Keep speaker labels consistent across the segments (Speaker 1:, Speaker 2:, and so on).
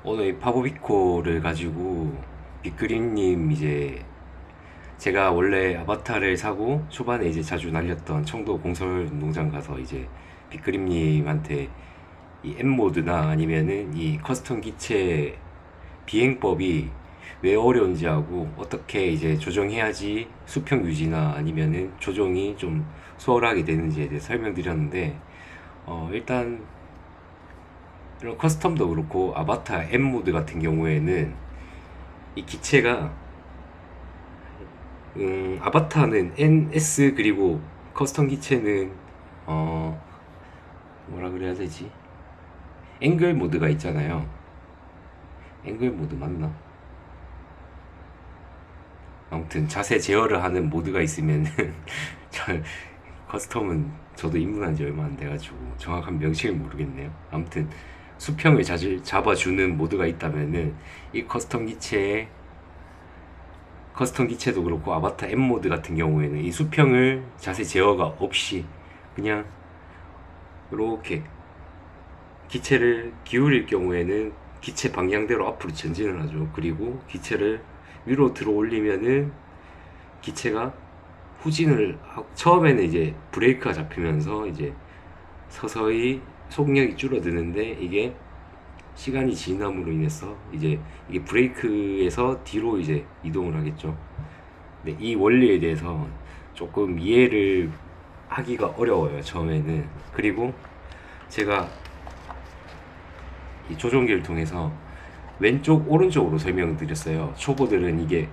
Speaker 1: 오늘 이 파보비코를 가지고 빅그린님 이제 제가 원래 아바타를 사고 초반에 이제 자주 날렸던 청도 공설운동장 가서 이제 빅그린님한테 이 M모드나 아니면은 이 커스텀 기체 비행법이 왜 어려운지 하고 어떻게 이제 조정해야지 수평 유지나 아니면은 조정이 좀 수월하게 되는지에 대해 설명드렸는데 일단 이런 커스텀도 그렇고 아바타 M 모드 같은 경우에는 이 기체가 아바타는 NS 그리고 커스텀 기체는 어 뭐라 그래야 되지? 앵글 모드가 있잖아요. 앵글 모드 맞나? 아무튼 자세 제어를 하는 모드가 있으면은 저 커스텀은 저도 입문한 지 얼마 안 돼가지고 정확한 명칭을 모르겠네요. 아무튼 수평을 잡아주는 모드가 있다면은 이 커스텀 기체도 그렇고 아바타 M 모드 같은 경우에는 이 수평을 자세 제어가 없이 그냥 이렇게 기체를 기울일 경우에는 기체 방향대로 앞으로 전진을 하죠. 그리고 기체를 위로 들어 올리면은 기체가 후진을 하고 처음에는 이제 브레이크가 잡히면서 이제 서서히 속력이 줄어드는데 이게 시간이 지남으로 인해서 이제 이게 브레이크에서 뒤로 이제 이동을 하겠죠. 근데 이 원리에 대해서 조금 이해를 하기가 어려워요, 처음에는. 그리고 제가 이 조종기를 통해서 왼쪽, 오른쪽으로 설명을 드렸어요. 초보들은 이게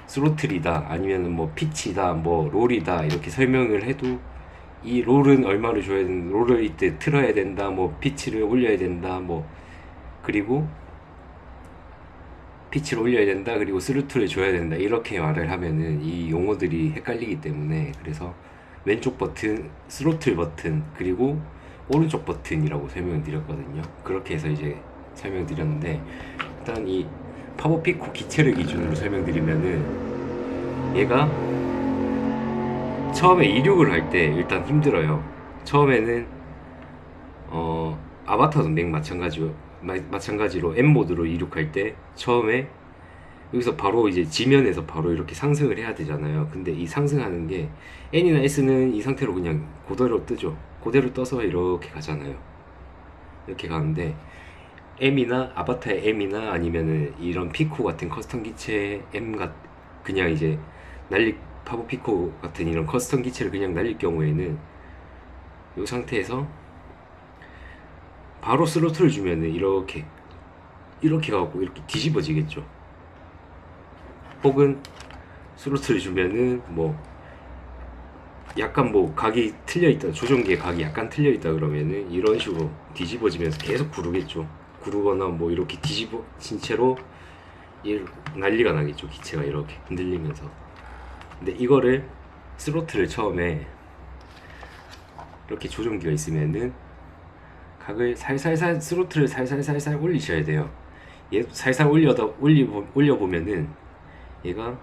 Speaker 1: 스로틀이다, 아니면 뭐 피치다, 뭐 롤이다, 이렇게 설명을 해도 이 롤은 얼마를 줘야 된다, 롤을 이때 틀어야 된다, 뭐 피치를 올려야 된다, 뭐 그리고 피치를 올려야 된다, 그리고 스루트를 줘야 된다, 이렇게 말을 하면은 이 용어들이 헷갈리기 때문에 그래서 왼쪽 버튼 스로틀 버튼 그리고 오른쪽 버튼이라고 설명을 드렸거든요. 그렇게 해서 이제 설명드렸는데 일단 이 파워피코 기체를 기준으로 설명드리면은 얘가 처음에 이륙을 할 때 일단 힘들어요. 처음에는 아바타도 맥 마찬가지로 M 모드로 이륙할 때 처음에 여기서 바로 이제 지면에서 바로 이렇게 상승을 해야 되잖아요. 근데 이 상승하는 게 N이나 S는 이 상태로 그냥 그대로 뜨죠. 그대로 떠서 이렇게 가잖아요. 이렇게 가는데 M이나 아바타의 M이나 아니면은 이런 피코 같은 커스텀 기체 그냥 이제 날릴 파보 피코 같은 이런 커스텀 기체를 그냥 날릴 경우에는 이 상태에서 바로 스로틀을 주면은 이렇게 가고 이렇게 뒤집어지겠죠. 혹은 스로틀을 주면은 뭐 약간 뭐 각이 틀려 있다, 조종기의 각이 약간 틀려 있다 그러면은 이런 식으로 뒤집어지면서 계속 구르겠죠. 구르거나 뭐 이렇게 뒤집어진 채로 난리가 나겠죠. 기체가 이렇게 흔들리면서. 근데 이거를 스로틀을 처음에 이렇게 조종기가 있으면은 각을 살살살 스로틀을 살살살살 올리셔야 돼요. 얘 살살 올려보면은 얘가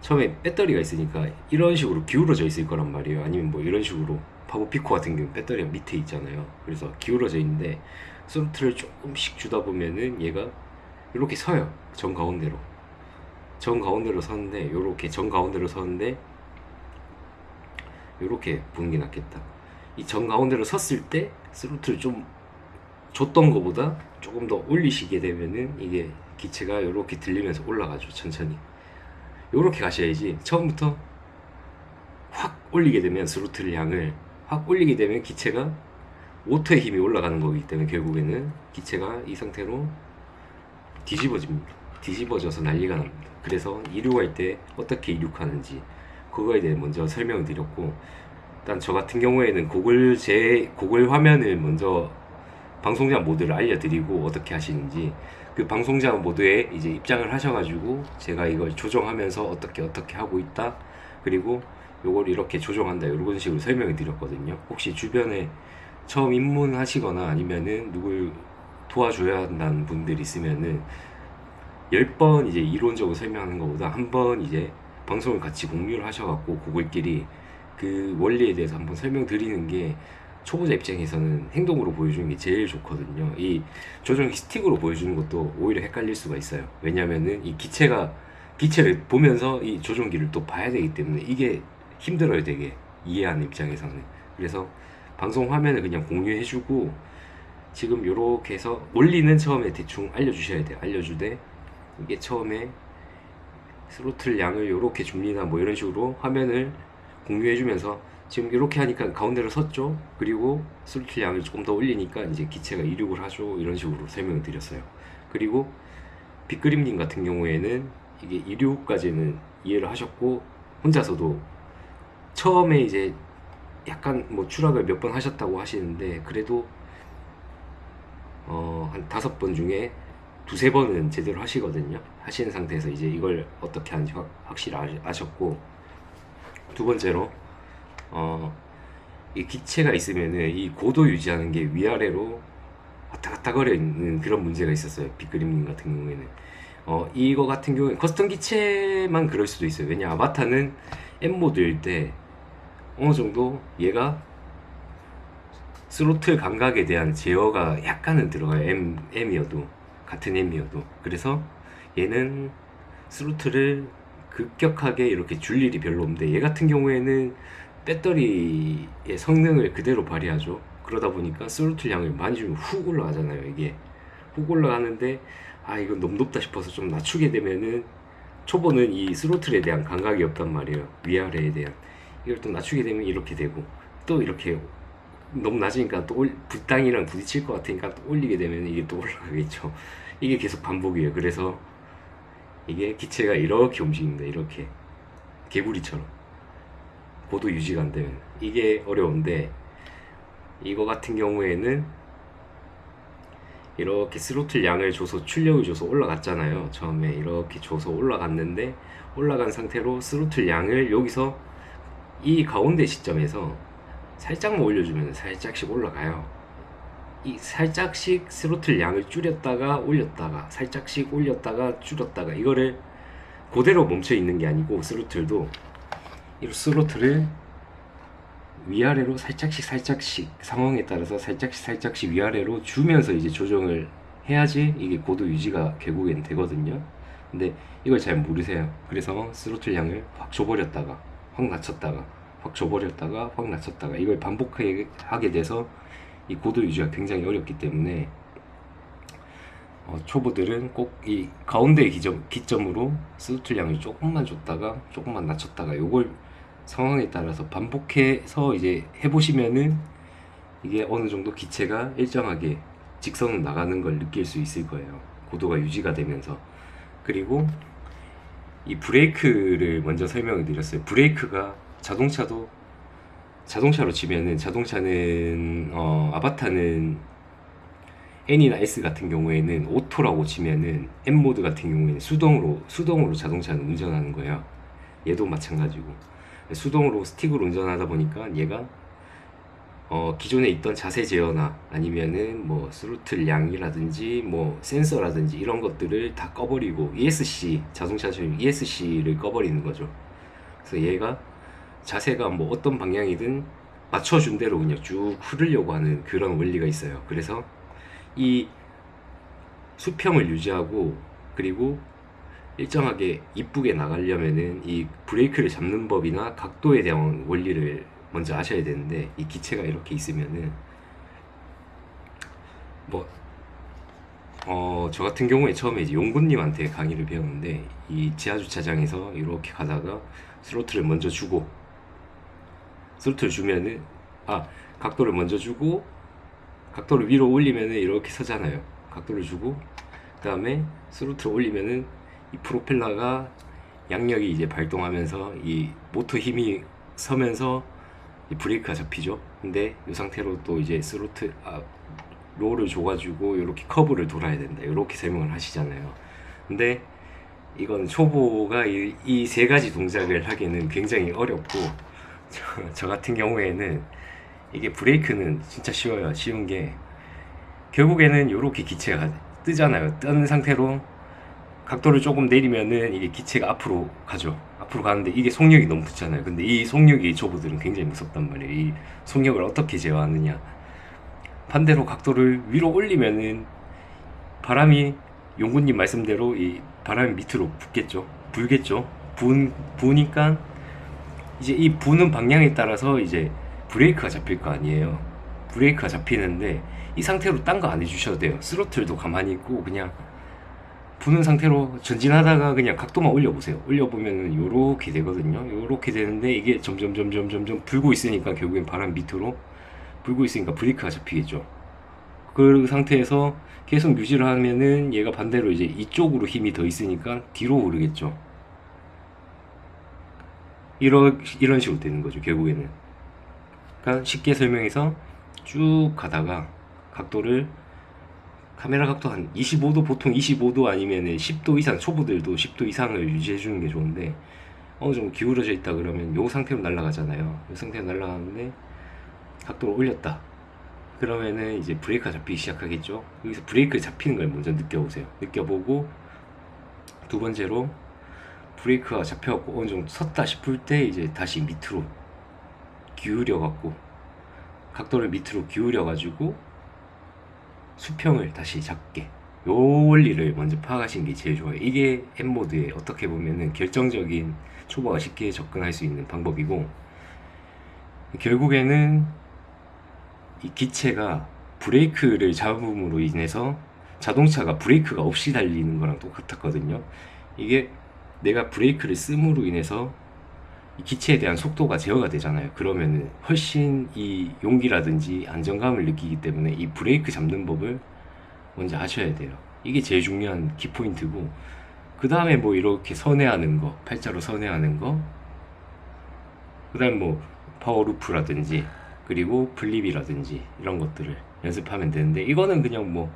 Speaker 1: 처음에 배터리가 있으니까 이런 식으로 기울어져 있을 거란 말이에요. 아니면 뭐 이런 식으로 파고피코 같은 경우 배터리가 밑에 있잖아요. 그래서 기울어져 있는데 스로틀을 조금씩 주다 보면은 얘가 이렇게 서요. 정 가운데로 서는데 요렇게 정 가운데로 서는데 요렇게 보는 게 낫겠다. 이 정 가운데로 섰을 때 스로틀을 좀 줬던 거보다 조금 더 올리시게 되면은 이게 기체가 요렇게 들리면서 올라가죠. 천천히 요렇게 가셔야지. 처음부터 확 올리게 되면 스로틀 양을 확 올리게 되면 기체가 모터의 힘이 올라가는 거기 때문에 결국에는 기체가 이 상태로 뒤집어집니다. 뒤집어져서 난리가 납니다. 그래서 이륙할 때 어떻게 이륙하는지 그거에 대해 먼저 설명을 드렸고, 일단 저 같은 경우에는 고글 화면을 먼저 방송자 모드를 알려드리고 어떻게 하시는지, 그 방송자 모드에 이제 입장을 하셔가지고 제가 이걸 조정하면서 어떻게 하고 있다, 그리고 요걸 이렇게 조정한다, 이런 식으로 설명을 드렸거든요. 혹시 주변에 처음 입문하시거나 아니면은 누굴 도와줘야 한다는 분들 있으면은 10번 이제 이론적으로 설명하는 것보다 한 번 이제 방송을 같이 공유를 하셔갖고 고글끼리 그 원리에 대해서 한번 설명드리는 게 초보자 입장에서는 행동으로 보여주는 게 제일 좋거든요. 이 조정기 스틱으로 보여주는 것도 오히려 헷갈릴 수가 있어요. 왜냐면은 이 기체를 보면서 이 조종기를 또 봐야 되기 때문에 이게 힘들어요, 되게. 이해하는 입장에서는. 그래서 방송 화면을 그냥 공유해주고, 지금 요렇게 해서 원리는 처음에 대충 알려주셔야 돼요. 알려주되, 이게 처음에 스로틀 양을 요렇게 줍니다, 뭐 이런 식으로 화면을 공유해주면서, 지금 이렇게 하니까 가운데로 섰죠. 그리고 스로틀 양을 조금 더 올리니까 이제 기체가 이륙을 하죠. 이런 식으로 설명을 드렸어요. 그리고 빅그림님 같은 경우에는 이게 이륙까지는 이해를 하셨고, 혼자서도 처음에 이제 약간 뭐 추락을 몇 번 하셨다고 하시는데, 그래도 한 5번 중에 2~3번은 제대로 하시거든요. 하시는 상태에서 이제 이걸 어떻게 하는지 확실히 아셨고, 두 번째로 이 기체가 있으면은 이 고도 유지하는 게 위아래로 왔다 갔다 거려 있는 그런 문제가 있었어요. 빅그림님 같은 경우에는. 이거 같은 경우에 커스텀 기체만 그럴 수도 있어요. 왜냐, 아바타는 M모드일 때 어느 정도 얘가 스로틀 감각에 대한 제어가 약간은 들어가요. M이어도, 같은 M이어도. 그래서 얘는 스로틀을 급격하게 이렇게 줄 일이 별로 없는데, 얘 같은 경우에는 배터리의 성능을 그대로 발휘하죠. 그러다 보니까 스로틀 양을 많이 주면 훅 올라가잖아요. 이게 훅 올라가는데, 이건 너무 높다 싶어서 좀 낮추게 되면은, 초보는 이 스로틀에 대한 감각이 없단 말이에요. 위아래에 대한. 이걸 또 낮추게 되면 이렇게 되고, 또 이렇게 너무 낮으니까 또 땅이랑 부딪힐 것 같으니까 또 올리게 되면 이게 또 올라가겠죠. 이게 계속 반복이에요. 그래서 이게 기체가 이렇게 움직입니다. 이렇게 개구리처럼 고도 유지가 안 되면 이게 어려운데, 이거 같은 경우에는 이렇게 스로틀 양을 줘서 출력을 줘서 올라갔잖아요. 처음에 이렇게 줘서 올라갔는데, 올라간 상태로 스로틀 양을 여기서 이 가운데 시점에서 살짝만 올려주면 살짝씩 올라가요. 이 살짝씩 스로틀 양을 줄였다가 올렸다가, 살짝씩 올렸다가 줄였다가, 이거를 그대로 멈춰 있는 게 아니고, 스로틀도 이 스로틀을 위아래로 살짝씩 상황에 따라서 살짝씩 위아래로 주면서 이제 조정을 해야지 이게 고도 유지가 결국엔 되거든요. 근데 이걸 잘 모르세요. 그래서 스로틀 양을 확 줘버렸다가 확 낮췄다가 확 줘버렸다가 확 낮췄다가, 이걸 반복하게 돼서 이 고도 유지가 굉장히 어렵기 때문에 초보들은 꼭 이 가운데 기점으로 스로틀 양을 조금만 줬다가 조금만 낮췄다가, 요걸 상황에 따라서 반복해서 이제 해보시면은 이게 어느 정도 기체가 일정하게 직선으로 나가는 걸 느낄 수 있을 거예요. 고도가 유지가 되면서. 그리고 이 브레이크를 먼저 설명을 드렸어요. 브레이크가 자동차로 치면은, 자동차는 아바타는 N이나 S 같은 경우에는 오토라고 치면은, M 모드 같은 경우에는 수동으로 자동차는 운전하는 거예요. 얘도 마찬가지고 수동으로 스틱으로 운전하다 보니까 얘가 기존에 있던 자세 제어나 아니면은 뭐 스로틀 양이라든지 뭐 센서라든지 이런 것들을 다 꺼버리고, ESC, 자동차처럼 ESC를 꺼버리는 거죠. 그래서 얘가 자세가 뭐 어떤 방향이든 맞춰준 대로 그냥 쭉 흐르려고 하는 그런 원리가 있어요. 그래서 이 수평을 유지하고, 그리고 일정하게 이쁘게 나가려면은 이 브레이크를 잡는 법이나 각도에 대한 원리를 먼저 아셔야 되는데, 이 기체가 이렇게 있으면은 저 같은 경우에 처음에 이제 용군님한테 강의를 배웠는데, 이 지하주차장에서 이렇게 가다가 스로틀을 먼저 주고, 스로틀 주면은 각도를 먼저 주고, 각도를 위로 올리면은 이렇게 서잖아요. 각도를 주고, 그 다음에 스로틀을 올리면은 이 프로펠러가 양력이 이제 발동하면서 이 모터 힘이 서면서 이 브레이크가 잡히죠. 근데 이 상태로 또 이제 롤을 줘가지고 이렇게 커브를 돌아야 된다, 이렇게 설명을 하시잖아요. 근데 이건 초보가 이 3가지 동작을 하기에는 굉장히 어렵고, 저 같은 경우에는 이게 브레이크는 진짜 쉬워요. 쉬운 게, 결국에는 이렇게 기체가 뜨잖아요. 뜬 상태로 각도를 조금 내리면은 이게 기체가 앞으로 가죠. 앞으로 가는데 이게 속력이 너무 붙잖아요. 근데 이 속력이 초보들은 굉장히 무섭단 말이에요. 이 속력을 어떻게 제어하느냐. 반대로 각도를 위로 올리면은 바람이 용군님 말씀대로 이 바람이 밑으로 붙겠죠. 불겠죠. 부니까 이제 이 부는 방향에 따라서 이제 브레이크가 잡힐 거 아니에요. 브레이크가 잡히는데 이 상태로 딴 거 안 해주셔도 돼요. 스로틀도 가만히 있고 그냥 부는 상태로 전진하다가 그냥 각도만 올려보세요. 올려보면은 요렇게 되거든요. 요렇게 되는데 이게 점점 불고 있으니까 결국엔 바람 밑으로 불고 있으니까 브레이크가 잡히겠죠. 그 상태에서 계속 유지를 하면은 얘가 반대로 이제 이쪽으로 힘이 더 있으니까 뒤로 오르겠죠. 이런 식으로 되는 거죠, 결국에는. 그러니까 쉽게 설명해서 쭉 가다가 각도를 카메라 각도 한 25도, 보통 25도 아니면은 10도 이상, 초보들도 10도 이상을 유지해 주는 게 좋은데 어느 정도 기울어져 있다 그러면 요 상태로 날아가잖아요. 요 상태로 날아가는데 각도를 올렸다. 그러면은 이제 브레이크가 잡히기 시작하겠죠. 여기서 브레이크를 잡히는 걸 먼저 느껴보세요. 느껴보고 두 번째로 브레이크가 잡혀갖고 어느 정도 섰다 싶을 때 이제 다시 밑으로 기울여갖고 각도를 밑으로 기울여가지고 수평을 다시 잡게, 요 원리를 먼저 파악하시는 게 제일 좋아요. 이게 M모드에 어떻게 보면은 결정적인 초보가 쉽게 접근할 수 있는 방법이고, 결국에는 이 기체가 브레이크를 잡음으로 인해서 자동차가 브레이크가 없이 달리는 거랑 똑같았거든요. 이게 내가 브레이크를 씀으로 인해서 이 기체에 대한 속도가 제어가 되잖아요. 그러면은 훨씬 이 용기라든지 안정감을 느끼기 때문에 이 브레이크 잡는 법을 먼저 하셔야 돼요. 이게 제일 중요한 키포인트고, 그 다음에 뭐 이렇게 선회하는 거, 팔자로 선회하는 거, 그 다음 뭐 파워루프라든지 그리고 플립이라든지 이런 것들을 연습하면 되는데, 이거는 그냥 뭐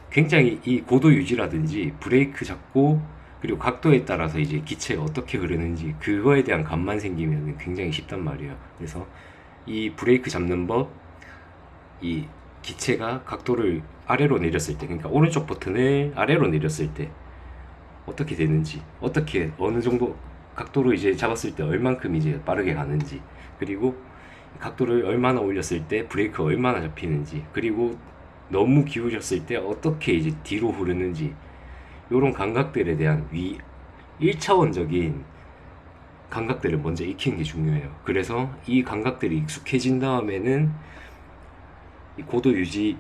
Speaker 1: 굉장히 이 고도 유지라든지 브레이크 잡고 그리고 각도에 따라서 이제 기체가 어떻게 흐르는지 그거에 대한 감만 생기면 굉장히 쉽단 말이에요. 그래서 이 브레이크 잡는 법, 이 기체가 각도를 아래로 내렸을 때, 그러니까 오른쪽 버튼을 아래로 내렸을 때 어떻게 되는지, 어떻게 어느 정도 각도로 이제 잡았을 때 얼만큼 이제 빠르게 가는지, 그리고 각도를 얼마나 올렸을 때 브레이크가 얼마나 잡히는지, 그리고 너무 기울였을 때 어떻게 이제 뒤로 흐르는지, 이런 감각들에 대한 1차원적인 감각들을 먼저 익히는 게 중요해요. 그래서 이 감각들이 익숙해진 다음에는 이 고도 유지,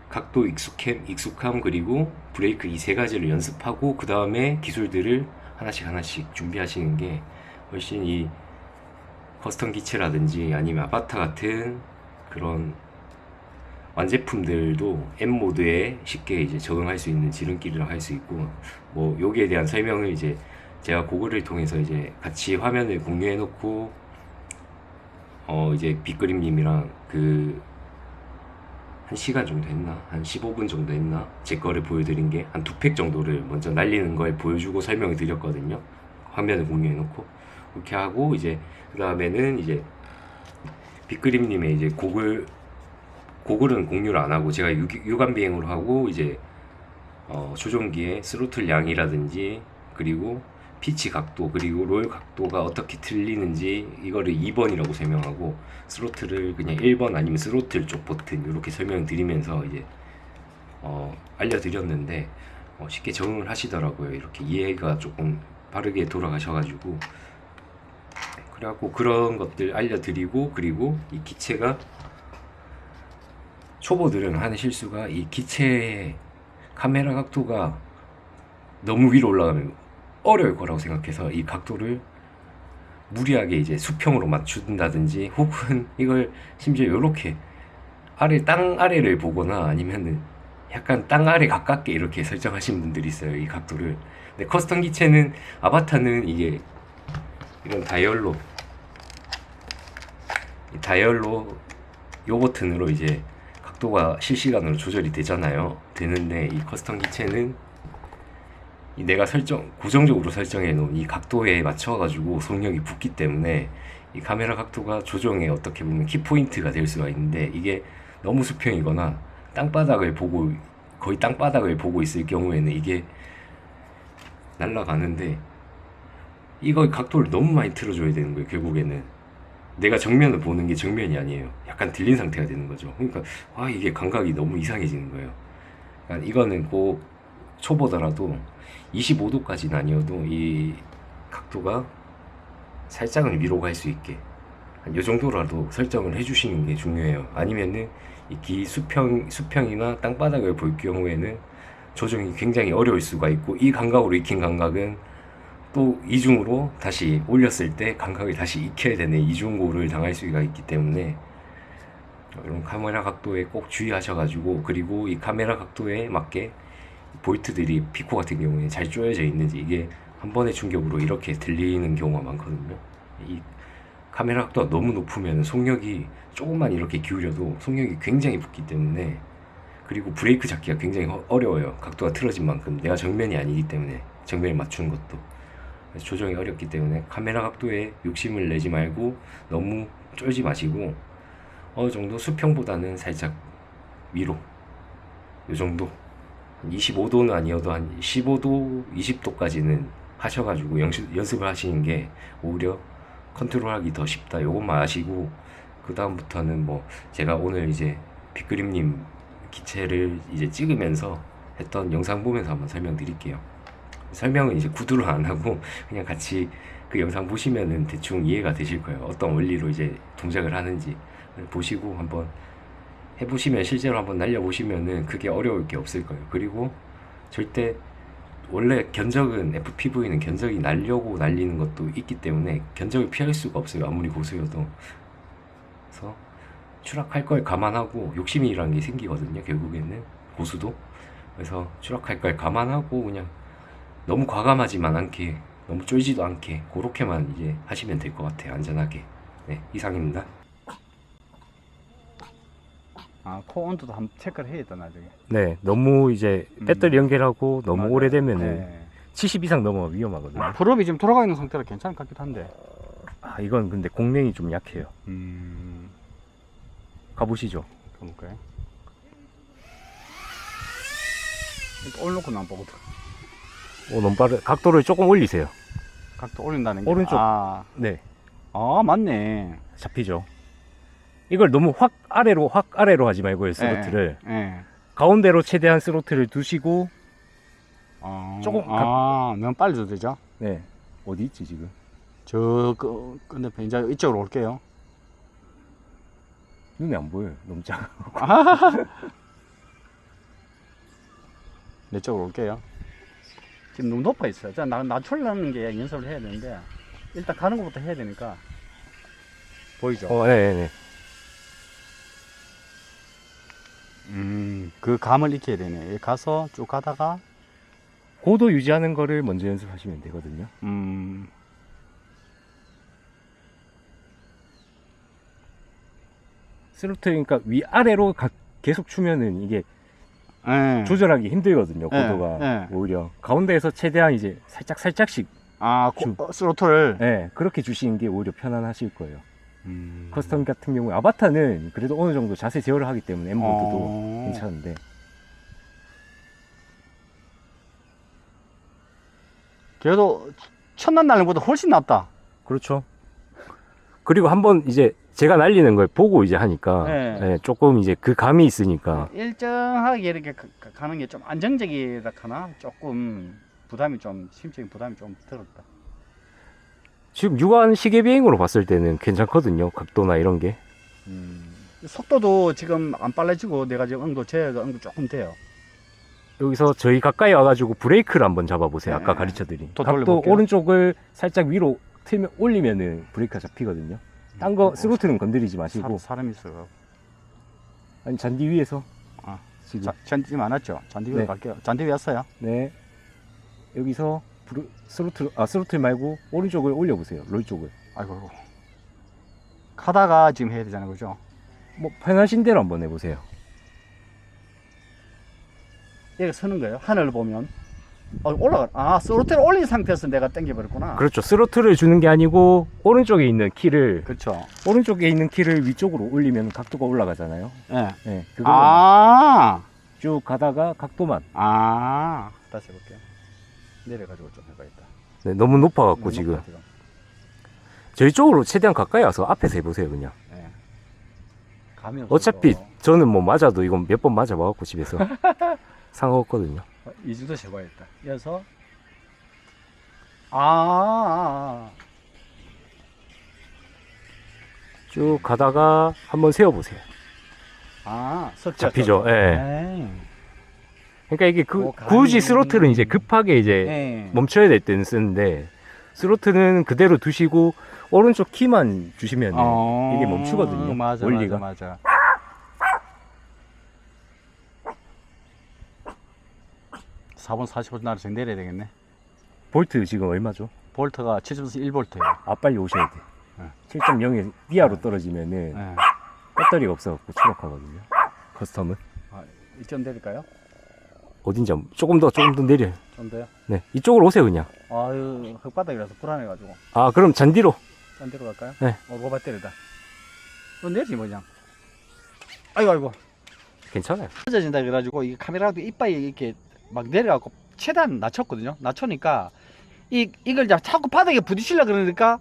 Speaker 1: 각도 익숙함, 그리고 브레이크 이 세 가지를 연습하고 그 다음에 기술들을 하나씩 준비하시는 게 훨씬 이 커스텀 기체라든지 아니면 아바타 같은 그런 완제품들도 M모드에 쉽게 이제 적응할 수 있는 지름길이라 할 수 있고, 뭐 여기에 대한 설명을 이제 제가 고글을 통해서 이제 같이 화면을 공유해 놓고 이제 빗그림님이랑 그 한 시간 정도 했나? 한 15분 정도 했나? 제 거를 보여드린 게 한 2팩 정도를 먼저 날리는 걸 보여주고 설명을 드렸거든요. 화면을 공유해 놓고 그렇게 하고, 이제 그 다음에는 이제 빗그림님의 이제 고글은 공유를 안 하고 제가 유감 비행으로 하고, 이제 조종기의 스로틀 양이라든지 그리고 피치 각도 그리고 롤 각도가 어떻게 틀리는지 이거를 2번이라고 설명하고, 스로틀을 그냥 1번 아니면 스로틀 쪽 버튼 이렇게 설명드리면서 이제 알려드렸는데 쉽게 적응을 하시더라고요. 이렇게 이해가 조금 바르게 돌아가셔가지고, 그래갖고 그런 것들 알려드리고, 그리고 이 기체가 초보들은 하는 실수가 이 기체의 카메라 각도가 너무 위로 올라가면 어려울 거라고 생각해서 이 각도를 무리하게 이제 수평으로 맞춘다든지, 혹은 이걸 심지어 이렇게 땅 아래를 보거나 아니면은 약간 땅 아래 가깝게 이렇게 설정하신 분들이 있어요, 이 각도를. 근데 커스텀 기체는, 아바타는 이게 이런 다이얼로 요 버튼으로 이제 각도가 실시간으로 조절이 되는데, 이 커스텀 기체는 내가 고정적으로 설정해 놓은 이 각도에 맞춰 가지고 속력이 붙기 때문에 이 카메라 각도가 조정에 어떻게 보면 키포인트가 될 수가 있는데, 이게 너무 수평이거나 거의 땅바닥을 보고 있을 경우에는 이게 날아가는데 이거 각도를 너무 많이 틀어줘야 되는 거예요. 결국에는 내가 정면을 보는 게 정면이 아니에요. 약간 들린 상태가 되는 거죠. 그러니까 이게 감각이 너무 이상해지는 거예요. 그러니까 이거는 꼭 초보더라도 25도까지는 아니어도 이 각도가 살짝은 위로 갈 수 있게 한 이 정도라도 설정을 해주시는 게 중요해요. 아니면은 이 수평이나 땅바닥을 볼 경우에는 조정이 굉장히 어려울 수가 있고, 이 감각으로 익힌 감각은 또 이중으로 다시 올렸을 때 감각을 다시 익혀야 되는 이중고를 당할 수가 있기 때문에 이런 카메라 각도에 꼭 주의하셔가지고, 그리고 이 카메라 각도에 맞게 볼트들이 피코 같은 경우에 잘 조여져 있는지, 이게 한 번의 충격으로 이렇게 들리는 경우가 많거든요. 이 카메라 각도가 너무 높으면 속력이 조금만 이렇게 기울여도 속력이 굉장히 붙기 때문에, 그리고 브레이크 잡기가 굉장히 어려워요. 각도가 틀어진 만큼 내가 정면이 아니기 때문에 정면에 맞추는 것도 조정이 어렵기 때문에 카메라 각도에 욕심을 내지 말고 너무 쫄지 마시고 어느 정도 수평보다는 살짝 위로, 이 정도 25도는 아니어도 한 15도, 20도까지는 하셔가지고 연습을 하시는 게 오히려 컨트롤하기 더 쉽다. 요것만 아시고 그 다음부터는 뭐 제가 오늘 이제 빅그림님 기체를 이제 찍으면서 했던 영상 보면서 한번 설명드릴게요. 설명은 이제 구두로 안 하고 그냥 같이 그 영상 보시면은 대충 이해가 되실 거예요. 어떤 원리로 이제 동작을 하는지 보시고 한번 해보시면, 실제로 한번 날려보시면은 그게 어려울 게 없을 거예요. 그리고 절대 원래 견적은, FPV는 견적이 날려고 날리는 것도 있기 때문에 견적을 피할 수가 없어요. 아무리 고수여도. 그래서 추락할 걸 감안하고 욕심이라는 게 생기거든요. 결국에는 고수도. 그래서 추락할 걸 감안하고 그냥 너무 과감하지만 않게, 너무 쫄지도 않게 그렇게만 이제 하시면 될 것 같아요. 안전하게. 네, 이상입니다.
Speaker 2: 코 온도도 한번 체크를 해야겠다 나중에.
Speaker 3: 네, 너무 이제 배터리 연결하고 너무
Speaker 2: 맞아요.
Speaker 3: 오래되면은
Speaker 2: 네.
Speaker 3: 70 이상 넘어가 위험하거든요.
Speaker 2: 프롭이 지금 돌아가 있는 상태라 괜찮을 것 같기도 한데.
Speaker 3: 이건 근데 공랭이 좀 약해요. 가보시죠.
Speaker 2: 가볼까요? 일단 올려놓고 난 보거든.
Speaker 3: 너무 빠르. 각도를 조금 올리세요.
Speaker 2: 각도 올린다는 게.
Speaker 3: 오른쪽.
Speaker 2: 네.
Speaker 3: 네,
Speaker 2: 맞네.
Speaker 3: 잡히죠. 이걸 너무 확 아래로 하지 말고요. 스로틀을
Speaker 2: 네.
Speaker 3: 가운데로 최대한 스로틀을 두시고 조금
Speaker 2: 너무 빨리 줘도 되죠?
Speaker 3: 네, 어디 있지 지금?
Speaker 2: 근데 이제 이쪽으로 올게요.
Speaker 3: 눈에 안 보여요. 너무 작아.
Speaker 2: 내 쪽으로 올게요. 지금 너무 높아 있어요. 자, 낮추려는 게 연습을 해야 되는데 일단 가는 것부터 해야 되니까. 보이죠?
Speaker 3: 네.
Speaker 2: 그 감을 익혀야 되네. 여기 가서 쭉 가다가
Speaker 3: 고도 유지하는 거를 먼저 연습하시면 되거든요. 스로틀, 그러니까 위아래로 계속 추면은 이게 조절하기 힘들거든요. 고도가. 오히려 가운데에서 최대한 이제 살짝씩
Speaker 2: 스로틀을.
Speaker 3: 네, 그렇게 주시는 게 오히려 편안하실 거예요. 커스텀 같은 경우에 아바타는 그래도 어느 정도 자세 제어를 하기 때문에 M보드도 괜찮은데,
Speaker 2: 그래도 첫날 날는 것보다 훨씬 낫다.
Speaker 3: 그렇죠. 그리고 한번 이제 제가 날리는 걸 보고 이제 하니까 네, 조금 이제 그 감이 있으니까
Speaker 2: 일정하게 이렇게 가는 게 좀 안정적이다 하나 조금 심적인 부담이 좀 들었다.
Speaker 3: 지금 육안 시계 비행으로 봤을 때는 괜찮거든요. 각도나 이런 게.
Speaker 2: 속도도 지금 안 빨라지고 내가 지금 제어가 조금 돼요.
Speaker 3: 여기서 저희 가까이 와가지고 브레이크를 한번 잡아보세요.
Speaker 2: 네.
Speaker 3: 아까 가르쳐드린
Speaker 2: 더
Speaker 3: 각도
Speaker 2: 돌려볼게요.
Speaker 3: 오른쪽을 살짝 위로 올리면은 브레이크가 잡히거든요. 딴 거 스로틀은 건드리지 마시고.
Speaker 2: 사람이 있어요.
Speaker 3: 아니, 잔디 위에서.
Speaker 2: 지금 잔디 많았죠? 잔디 위로
Speaker 3: 네.
Speaker 2: 갈게요. 잔디 위에 왔어요.
Speaker 3: 네. 여기서 스로틀 말고 오른쪽을 올려보세요. 롤 쪽을.
Speaker 2: 아이고. 가다가 지금 해야 되잖아요. 그죠?
Speaker 3: 뭐 편하신 대로 한번 해보세요.
Speaker 2: 여기 서는 거예요. 하늘을 보면. 스로틀을 올린 상태에서 내가 당겨버렸구나.
Speaker 3: 그렇죠. 스로틀을 주는 게 아니고 오른쪽에 있는 키를,
Speaker 2: 그렇죠.
Speaker 3: 오른쪽에 있는 키를 위쪽으로 올리면 각도가 올라가잖아요.
Speaker 2: 네.
Speaker 3: 네, 그거 쭉 가다가 각도만.
Speaker 2: 다시 해볼게요. 내려가지고 좀 해봐야겠다.
Speaker 3: 네, 너무 높아갖고 지금 저희 쪽으로 최대한 가까이 와서 앞에서 해보세요 그냥.
Speaker 2: 네. 감이
Speaker 3: 어차피
Speaker 2: 없어서.
Speaker 3: 저는 뭐 맞아도 이건 몇 번 맞아봐갖고 집에서 상관없거든요.
Speaker 2: 이 정도 재봐야겠다. 이어서
Speaker 3: 쭉 가다가 한번 세워보세요.
Speaker 2: 석자
Speaker 3: 잡히죠. 예.
Speaker 2: 네.
Speaker 3: 그러니까 이게
Speaker 2: 오,
Speaker 3: 굳이
Speaker 2: 감이-
Speaker 3: 스로틀은 이제 급하게 이제
Speaker 2: 네.
Speaker 3: 멈춰야 될 때는 쓰는데 스로틀은 그대로 두시고 오른쪽 키만 주시면 이게 멈추거든요.
Speaker 2: 맞아,
Speaker 3: 원리가.
Speaker 2: 맞아. 4번 45초 나를 내려야 되겠네.
Speaker 3: 볼트 지금 얼마죠?
Speaker 2: 볼트가 7.1볼트예요.
Speaker 3: 아 빨리 오셔야 돼. 7.0에 이하로 떨어지면은
Speaker 2: 네.
Speaker 3: 배터리가 없어갖고 추락하거든요. 커스텀은
Speaker 2: 이점 내릴까요?
Speaker 3: 어딘지 조금 더 내려요.
Speaker 2: 좀 더요?
Speaker 3: 네, 이쪽으로 오세요 그냥.
Speaker 2: 아유, 흙바닥이라서 불안해가지고.
Speaker 3: 아 그럼 잔디로.
Speaker 2: 딴 데로 갈까요?
Speaker 3: 네.
Speaker 2: 로바테리다. 너 내지 뭐냐? 아이고.
Speaker 3: 괜찮아요.
Speaker 2: 떨어진다 그래가지고 이게 카메라도 이빨이 이렇게 막 내려가고 최대한 낮췄거든요. 낮추니까 이걸 이제 자꾸 바닥에 부딪히려 그러니까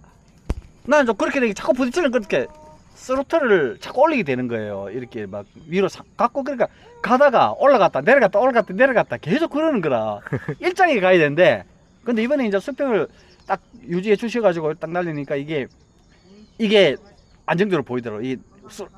Speaker 2: 나는 좀 그렇게 되게 자꾸 부딪히려 그렇게 스로틀을 자꾸 올리게 되는 거예요. 이렇게 막 위로 갖고 그러니까 가다가 올라갔다 내려갔다 계속 그러는 거라 일정하게 가야 되는데 근데 이번에 이제 수평을 딱 유지해 주셔가지고 딱 날리니까 이게 안정적으로 보이더라고요.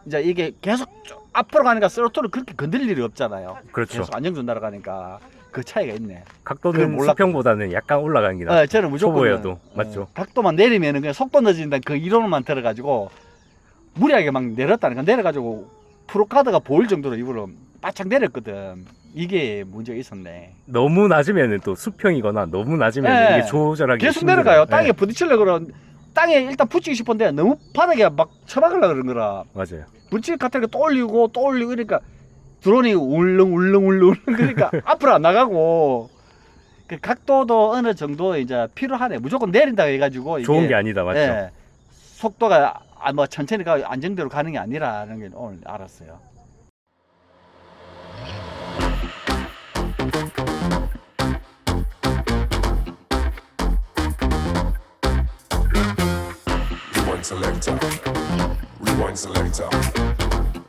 Speaker 2: 이제 이게 계속 앞으로 가니까 스로틀을 그렇게 건드릴 일이 없잖아요.
Speaker 3: 그렇죠.
Speaker 2: 계속 안정적으로 날아가니까 그 차이가 있네.
Speaker 3: 각도는
Speaker 2: 그걸 몰랐-
Speaker 3: 수평보다는 약간 올라가는 게 낫죠.
Speaker 2: 저는 무조건
Speaker 3: 초보여도 맞죠.
Speaker 2: 각도만 내리면은 그냥 속도 늦어진다 그 이론만 들어가지고 무리하게 막 내렸다니까 내려가지고 프로카드가 보일 정도로 일부러 바짝 내렸거든. 이게 문제가 있었네.
Speaker 3: 너무 낮으면은 또 수평이거나 너무 낮으면
Speaker 2: 네.
Speaker 3: 이게 조절하기
Speaker 2: 계속
Speaker 3: 힘들어요.
Speaker 2: 내려가요.
Speaker 3: 네,
Speaker 2: 땅에 부딪히려고 그런 땅에 일단 붙이고 싶은데 너무 바닥에 막 쳐박으려고 그런 거라
Speaker 3: 맞아요.
Speaker 2: 부딪힐 것 같으니까 또 올리고 그러니까 드론이 울렁 그러니까 앞으로 안 나가고 그 각도도 어느 정도 이제 필요하네. 무조건 내린다 해가지고 이게
Speaker 3: 좋은 게 아니다 맞죠.
Speaker 2: 예, 속도가 뭐 천천히 가 안정대로 가는 게 아니라는 게 오늘 알았어요.
Speaker 4: Rewind selector. Rewind selector.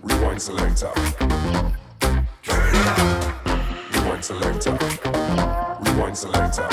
Speaker 4: Rewind selector. Rewind selector. Rewind selector.